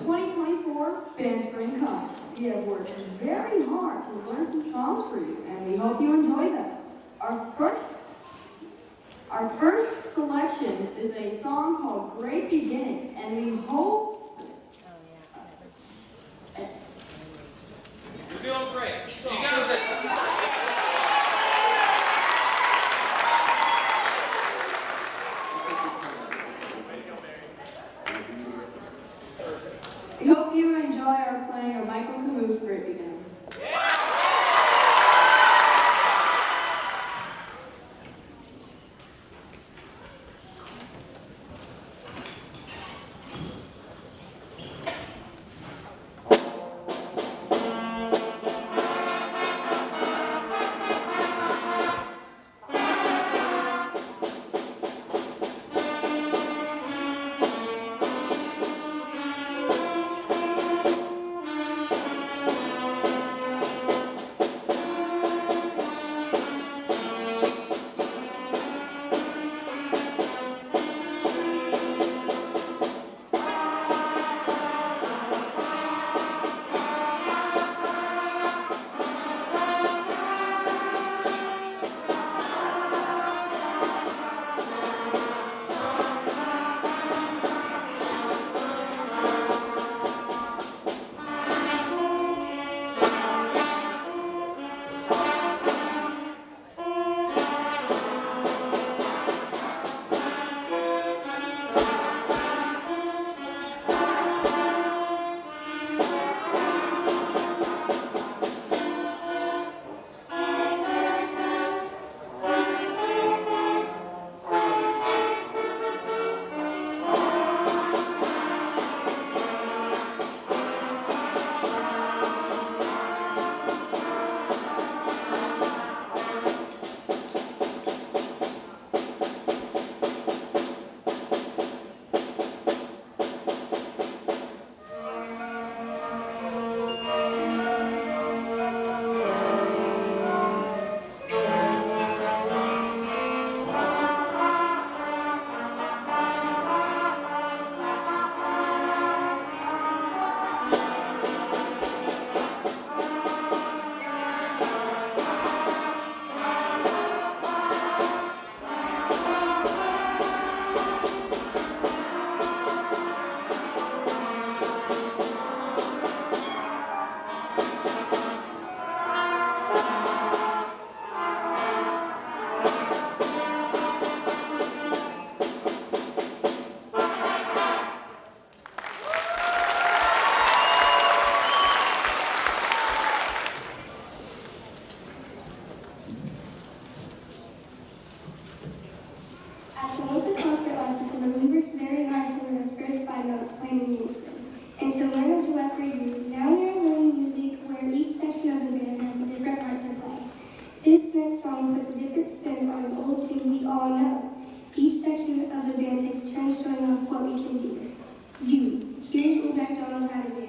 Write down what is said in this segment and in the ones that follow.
2024 Band Spring Concert. We have worked very hard to learn some songs for you, and we hope you enjoy them. Our first selection is a song called Great Beginnings, and we hope... You're doing great. You got this. We hope you enjoy our playing of Michael Camus' Great Beginnings. Playing in unison. And to learn a duet for you, now we are learning music where each section of the band has a different part to play. This next song puts a different spin on an old tune we all know. Each section of the band takes turns showing off what we can do. Here's Old MacDonald Had a Band.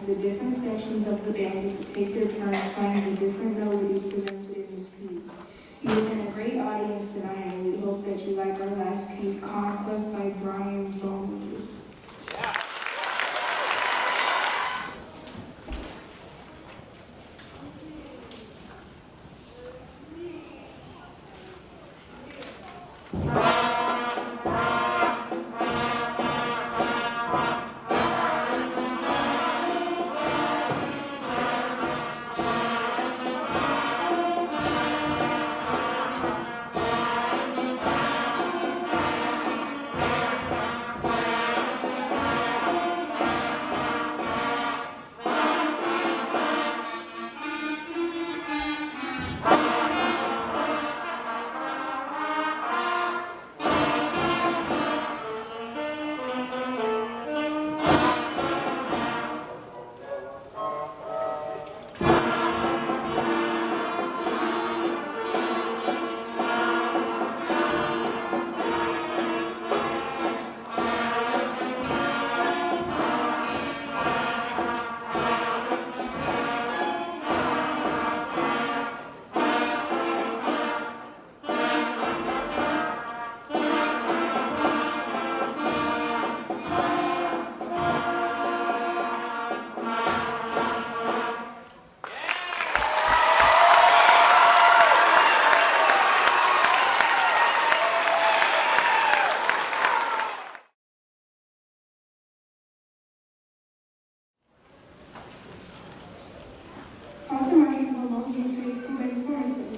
the different sections of the band get to take their turn playing the different melodies presented in this piece. You have been a great audience tonight, and we hope that you like our last piece, Conquest by Brian Bones. Also, marchers have a long history of school-based performances.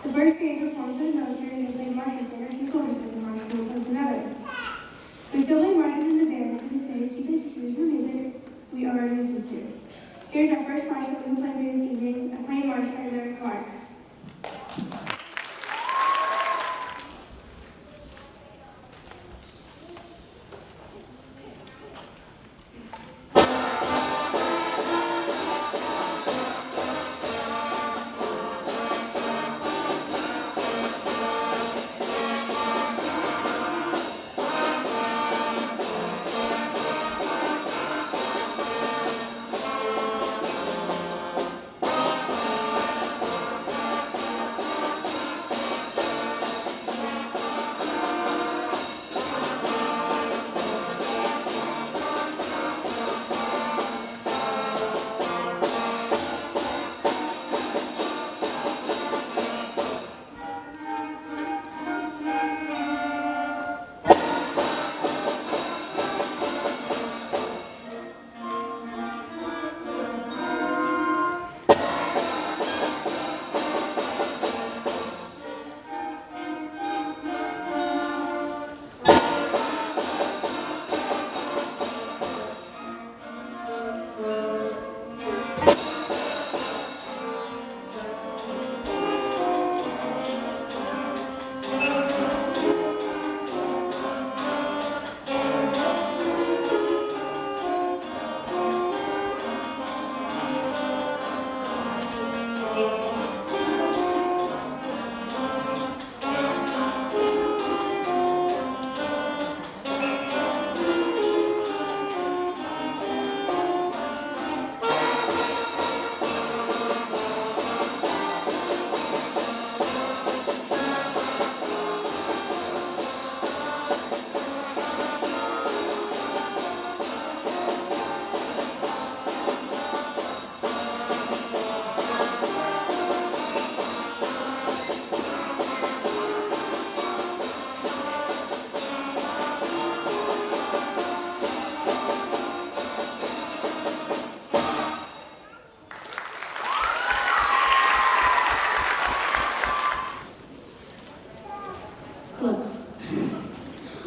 The first grade performed for the military and played marching standards and soldiers with the march movements and other. We still play marches in the band to this day to keep the traditional music we already used to. Here's our first march that we will play this evening, a plain march by Larry Clark.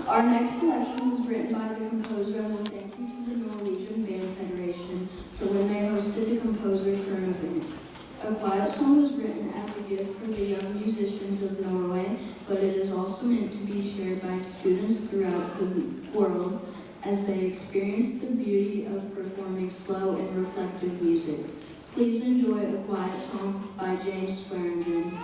Our next selection was written by the composer as a thank you to the Norwegian Band Federation for when they hosted the composer for an event. A quiet song was written as a gift for the young musicians of Norway, but it is also meant to be shared by students throughout the world as they experience the beauty of performing slow and reflective music. Please enjoy A Quiet Song by James Swearingen.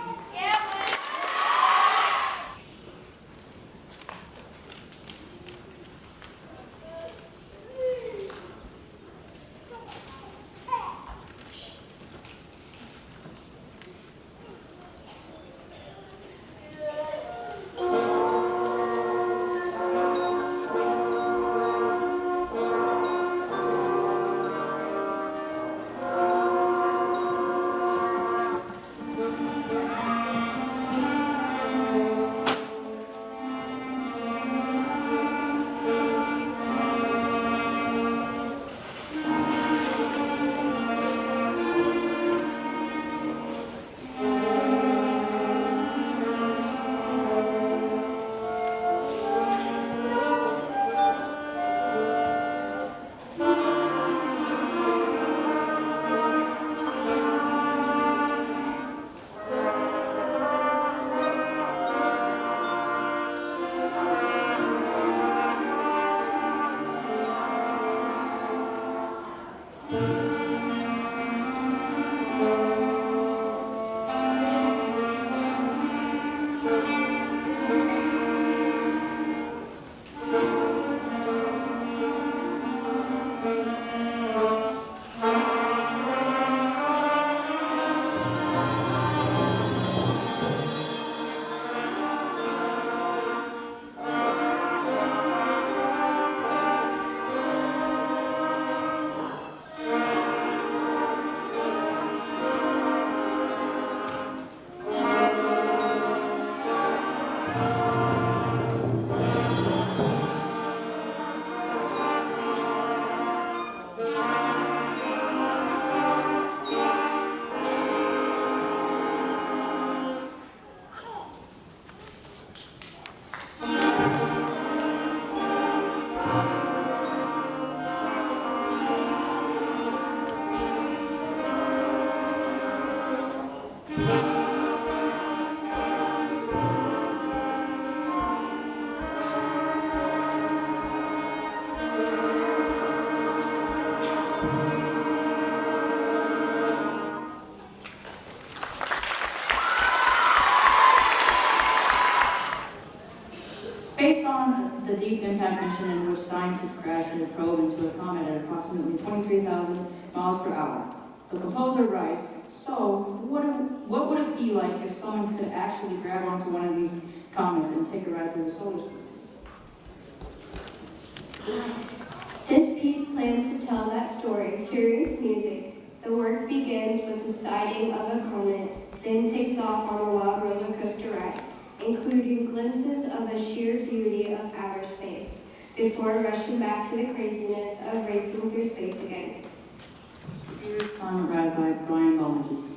Based on the deep impact mission in which scientists crashed a probe into a comet at approximately 23,000 miles per hour, the composer writes, so what would it be like if someone could actually grab onto one of these comets and take a ride through the solar system? This piece plans to tell that story through its music. The work begins with the sighting of a comet, then takes off on a wild roller coaster ride, including glimpses of the sheer beauty of outer space, before rushing back to the craziness of racing through space again. Here's Comet Ride by Brian Bolligis.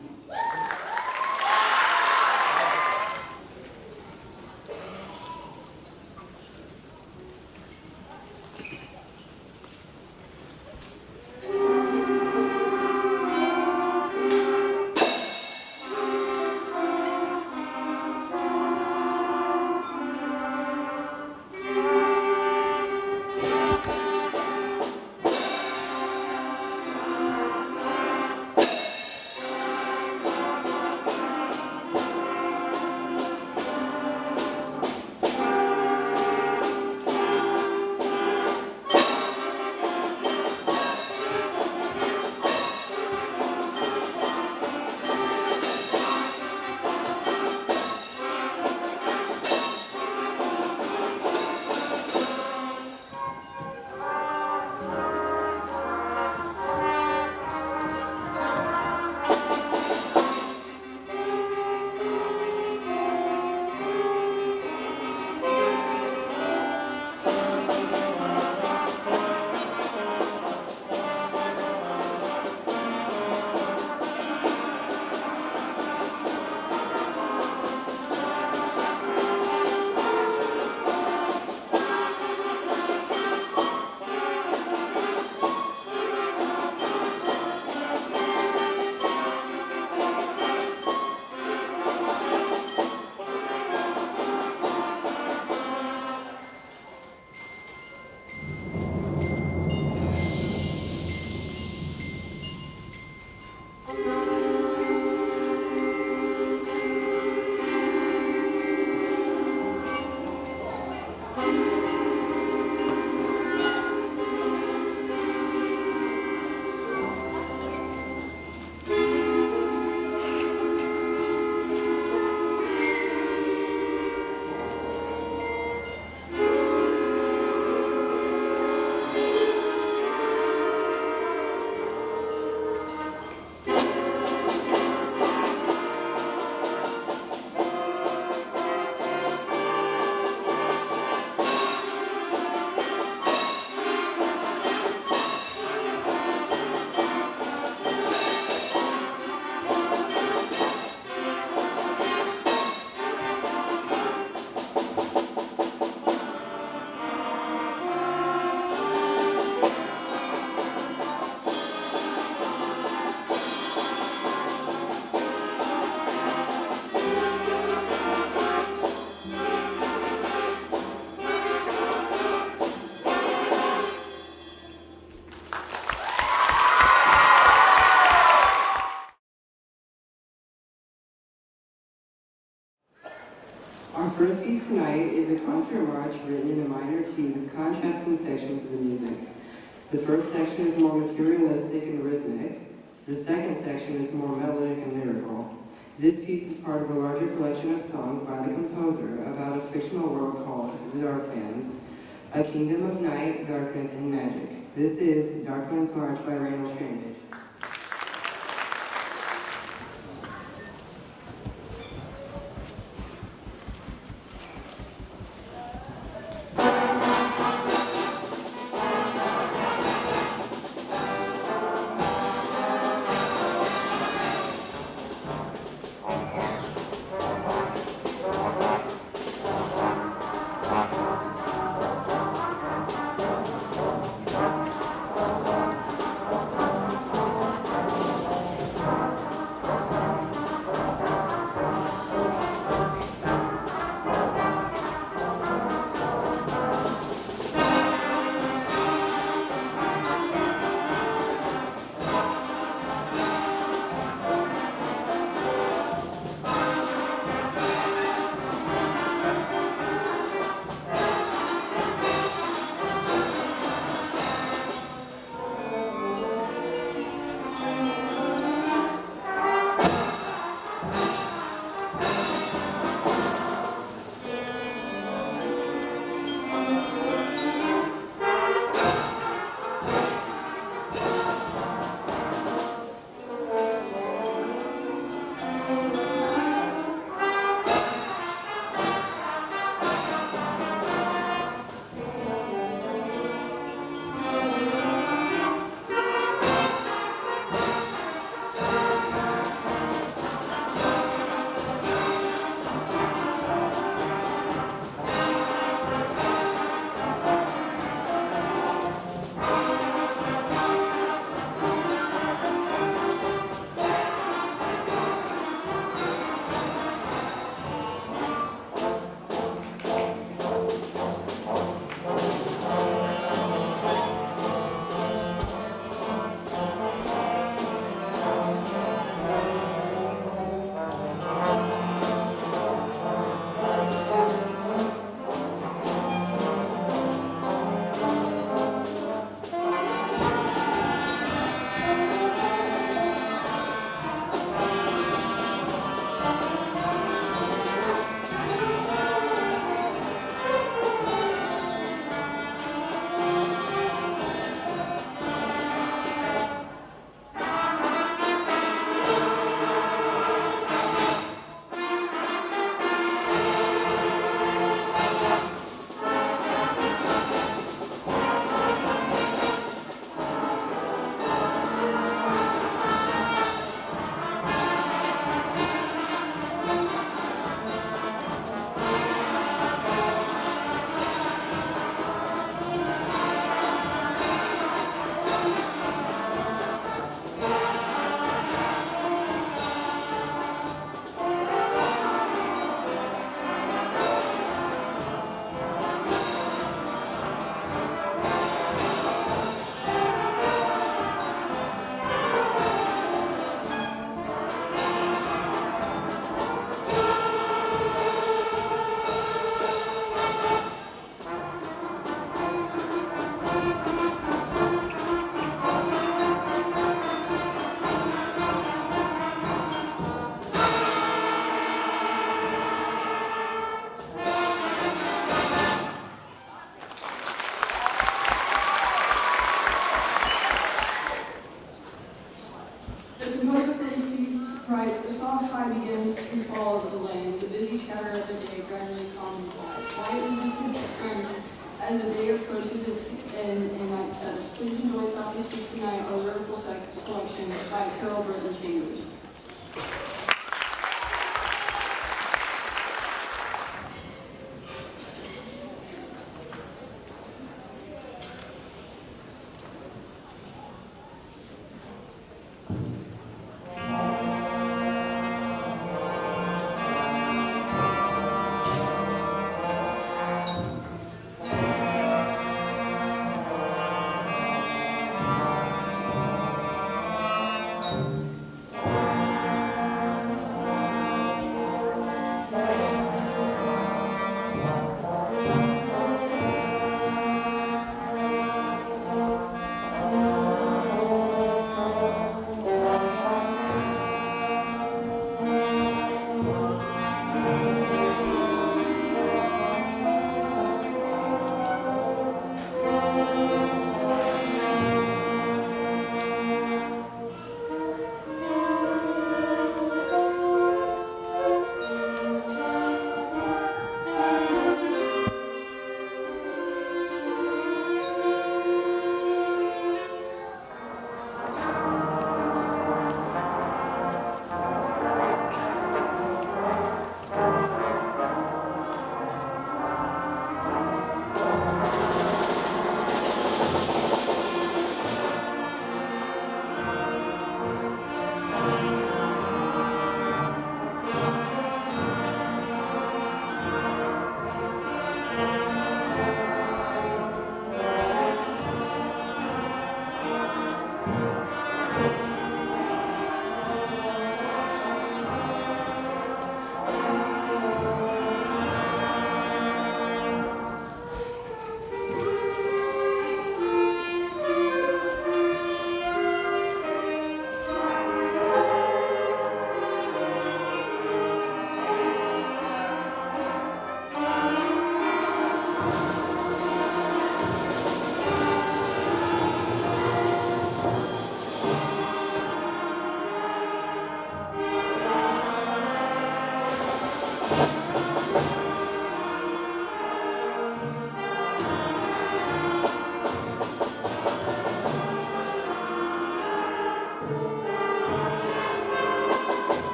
is a concert march written in a minor key with contrasting sections of the music. The first section is more materialistic and rhythmic. The second section is more melodic and lyrical. This piece is part of a larger collection of songs by the composer about a fictional world called the Darklands, a kingdom of night, darkness, and magic. This is Darklands March by Randall Strandage. As the day approaches its end and night settles, please enjoy Southeast tonight, our lyrical selection by Carol Burton Chambers.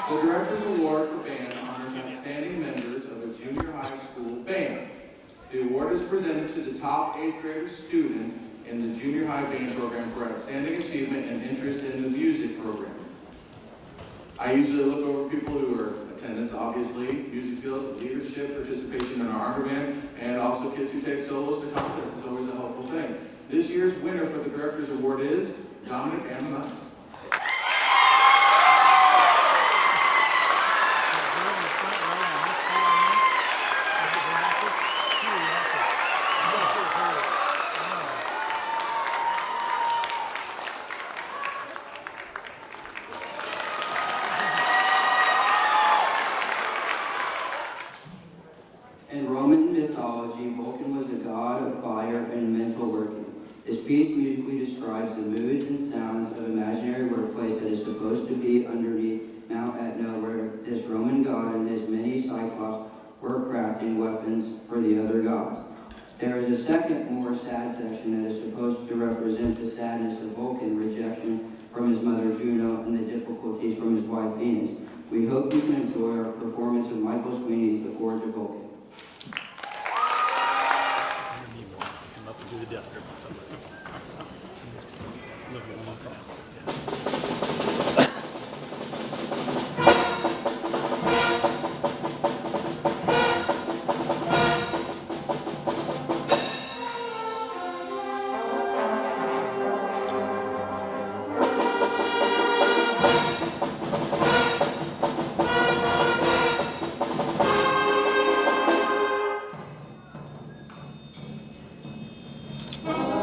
The Director's Award for Band honors outstanding members of a junior high school band. The award is presented to the top 8th grader student in the junior high band program for outstanding achievement and interest in the music program. I usually look over people who are attendance, obviously, music skills, leadership, participation in our honor band, and also kids who take solos to contests. It's always a helpful thing. This year's winner for the Director's Award is Dominic Ammonite. In Roman mythology, Vulcan was a god of fire and mental working. This piece musically describes the moods and sounds of imaginary workplace that is supposed to be underneath Mount Etna, where this Roman god and his many cyclops were crafting weapons for the other gods. There is a second, more sad section that is supposed to represent the sadness of Vulcan, rejection from his mother Juno, and the difficulties from his wife Venus. We hope you can enjoy our performance of Michael Sweeney's The Forge of Vulcan. Come up and do the death grip on somebody. Look at one across. Thank you.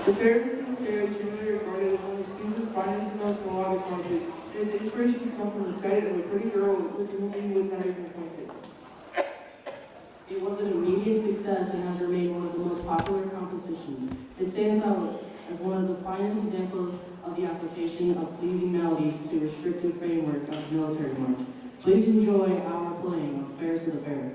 The Ferguson Fair is generally regarded as one of Caesar's finest and most melodic marches. Its inspirations come from the sight of a pretty girl with whom he was not even acquainted. It was an immediate success and has remained one of the most popular compositions. It stands out as one of the finest examples of the application of pleasing melodies to restrictive framework of military march. Please enjoy our playing of Fairs to the Fair.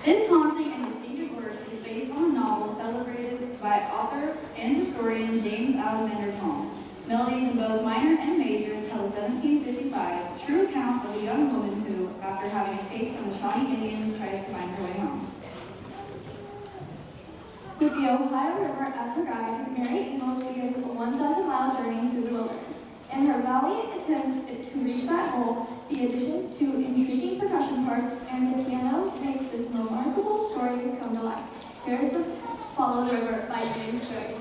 This haunting and distinctive work is based on a novel celebrated by author and historian James Alexander Tong. Melodies in both minor and major tell the 1755 true account of a young woman who, after having escaped from the Shawnee Indians, tries to find her way home. With the Ohio River as her guide, Mary Ingalls begins a 1,000-mile journey through the wilderness. In her valiant attempt to reach that goal, the addition to intriguing percussion parts and the piano makes this remarkable story come to life. Here's the Follow the River by James Stewart.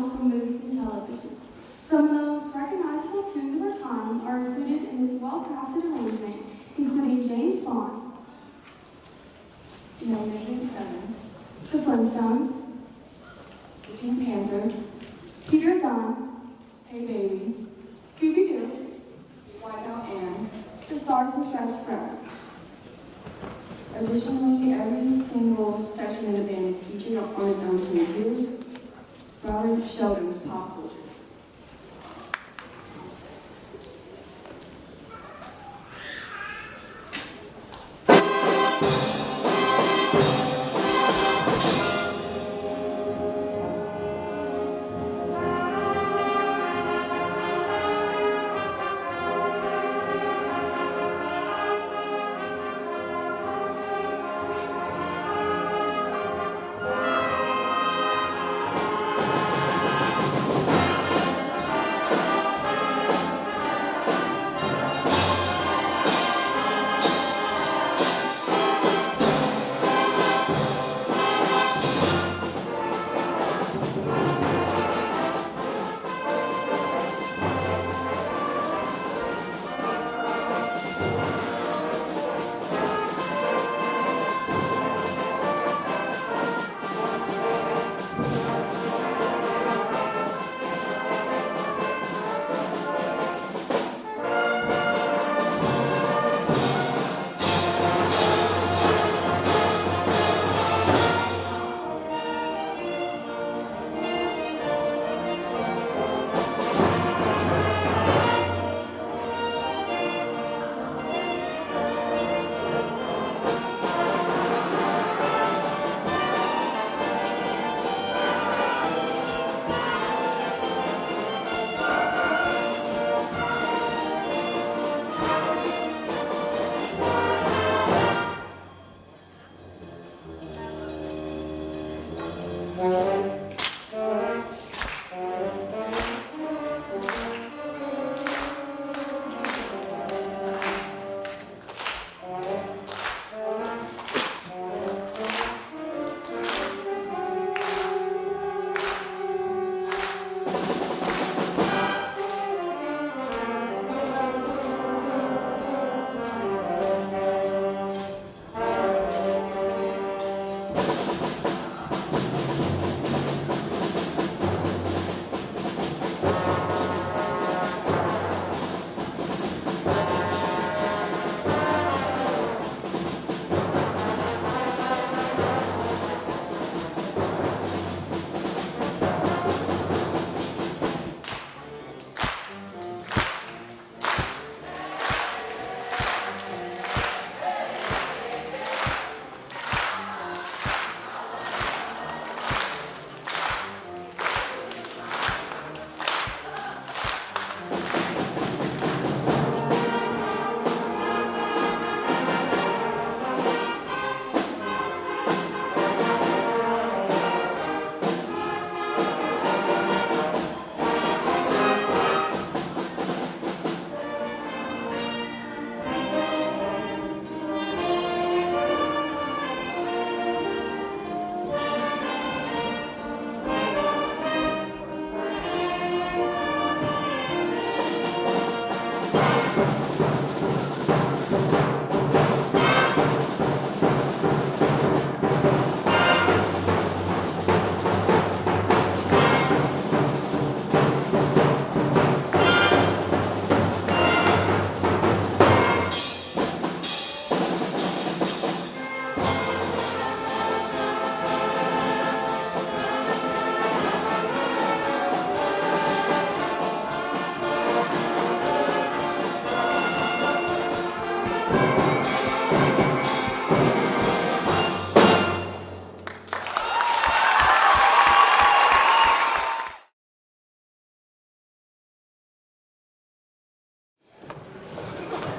songs from movies and television. Some of the most recognizable tunes of our time are included in this well-crafted arrangement, including James Bond, Magnificent Seven, The Flintstones, The Pink Panther, Peter Gunn, Hey Baby, Scooby-Doo, Wipeout, and The Stars and Stripes Forever. Additionally, every single section of the band is featured on its own pages. Robert Sheldon's Pop Culture.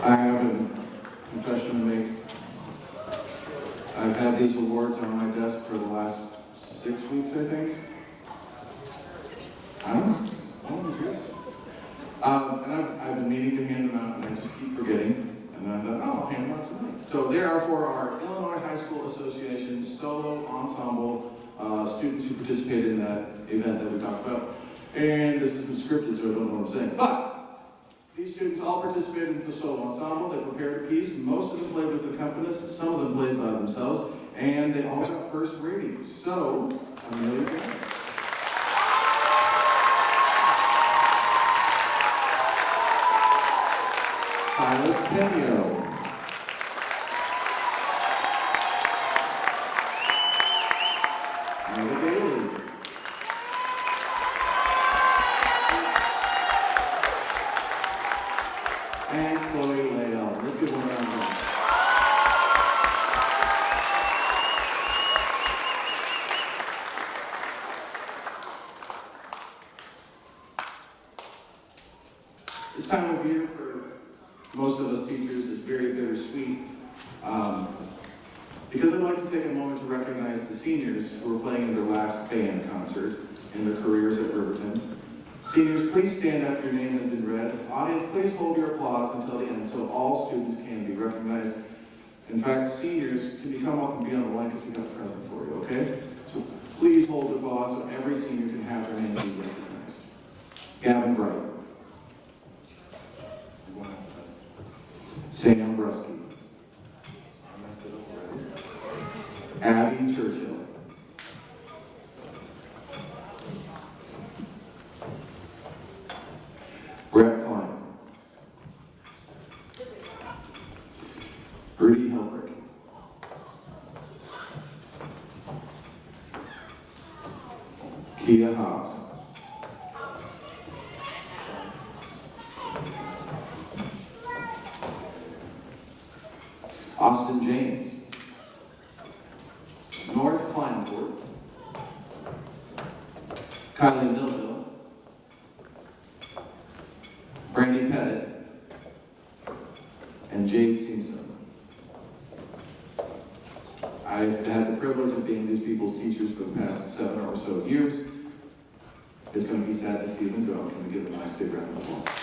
I have a confession to make. I've had these awards on my desk for the last 6 weeks, I think. I don't know. And I've been meaning to hand them out, and I just keep forgetting. And then I thought, oh, I'll hand them out tonight. So they are for our Illinois High School Association Solo Ensemble students who participated in that event that we talked about. And this isn't scripted, so I don't know what I'm saying. But these students all participated in the solo ensemble. They prepared a piece. Most of them played with accompanists. Some of them played by themselves. And they all got first ratings. So, Amelia Grant. Silas Penio. Noah Bailey. And Chloe Leal. Let's give one round of applause. This time of year for most of us teachers is very bittersweet. Because I'd like to take a moment to recognize the seniors who are playing in their last band concert in their careers at Riverton. Seniors, please stand after your name has been read. Audience, please hold your applause until the end so all students can be recognized. In fact, seniors, can you come up and be on the line because we got a present for you, okay? So please hold the applause so every senior can have their name be recognized. Gavin Bright. Sam Brusky. Abby Churchill. Brett Klein. Rudy Helfrich. Kia Hobbs. Austin James. North Kleinport. Kylie Millville. Brandy Pettit. And Jade Simpson. I've had the privilege of being these people's teachers for the past 7 or so years. It's going to be sad to see them go. Can we give them a nice big round of applause?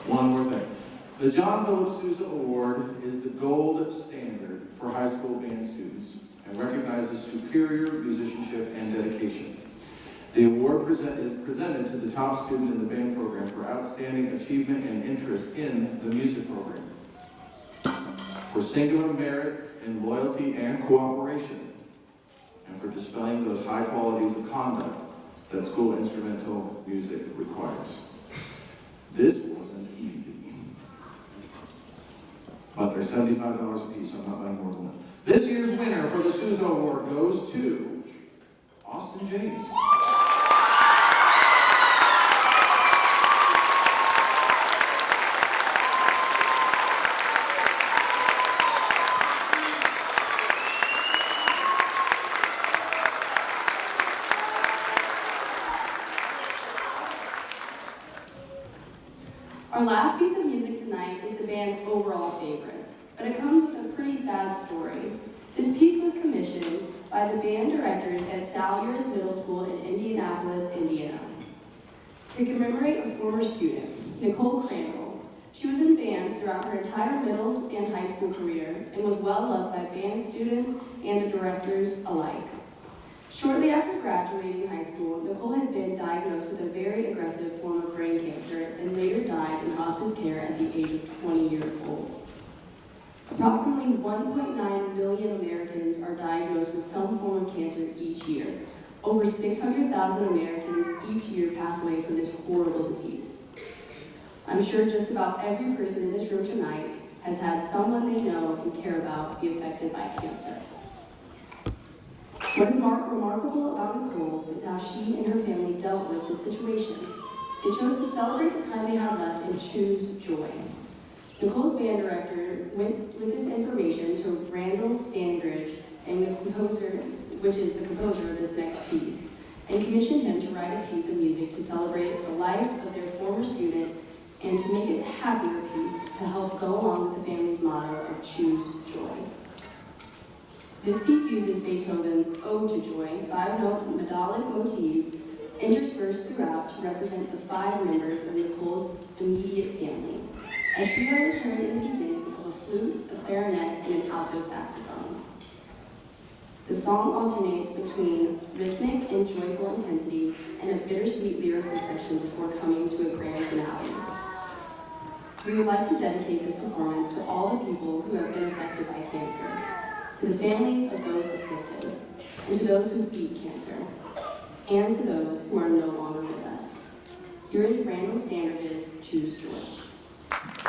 One more thing. The John Philip Sousa Award is the gold standard for high school band students and recognizes superior musicianship and dedication. The award is presented to the top student in the band program for outstanding achievement and interest in the music program, for singular merit in loyalty and cooperation, and for displaying those high qualities of conduct that school instrumental music requires. This wasn't easy. But they're $75 a piece, so I'm not buying more than one. This year's winner for the Sousa Award goes to Austin James. Our last piece of music tonight is the band's overall favorite, but it comes with a pretty sad story. This piece was commissioned by the band directors at Salyers Middle School in Indianapolis, Indiana. To commemorate a former student, Nicole Crandall. She was in band throughout her entire middle and high school career and was well loved by band students and the directors alike. Shortly after graduating high school, Nicole had been diagnosed with a very aggressive form of brain cancer and later died in hospice care at the age of 20 years old. Approximately 1.9 million Americans are diagnosed with some form of cancer each year. Over 600,000 Americans each year pass away from this horrible disease. I'm sure just about every person in this room tonight has had someone they know and care about be affected by cancer. What is remarkable about Nicole is how she and her family dealt with this situation. They chose to celebrate the time they had left and choose joy. Nicole's band director went with this information to Randall Stangridge, and the composer, which is the composer of this next piece, and commissioned him to write a piece of music to celebrate the life of their former student and to make it a happier piece to help go along with the family's motto of choose joy. This piece uses Beethoven's Ode to Joy, 5-note melodic motif, interspersed throughout to represent the 5 members of Nicole's immediate family. A trio is heard in the beginning of a flute, a clarinet, and an alto saxophone. The song alternates between rhythmic and joyful intensity and a bittersweet lyrical section before coming to a grand finale. We would like to dedicate this performance to all the people who have been affected by cancer, to the families of those afflicted, and to those who beat cancer, and to those who are no longer with us. Here is Randall Standridge's Choose Joy.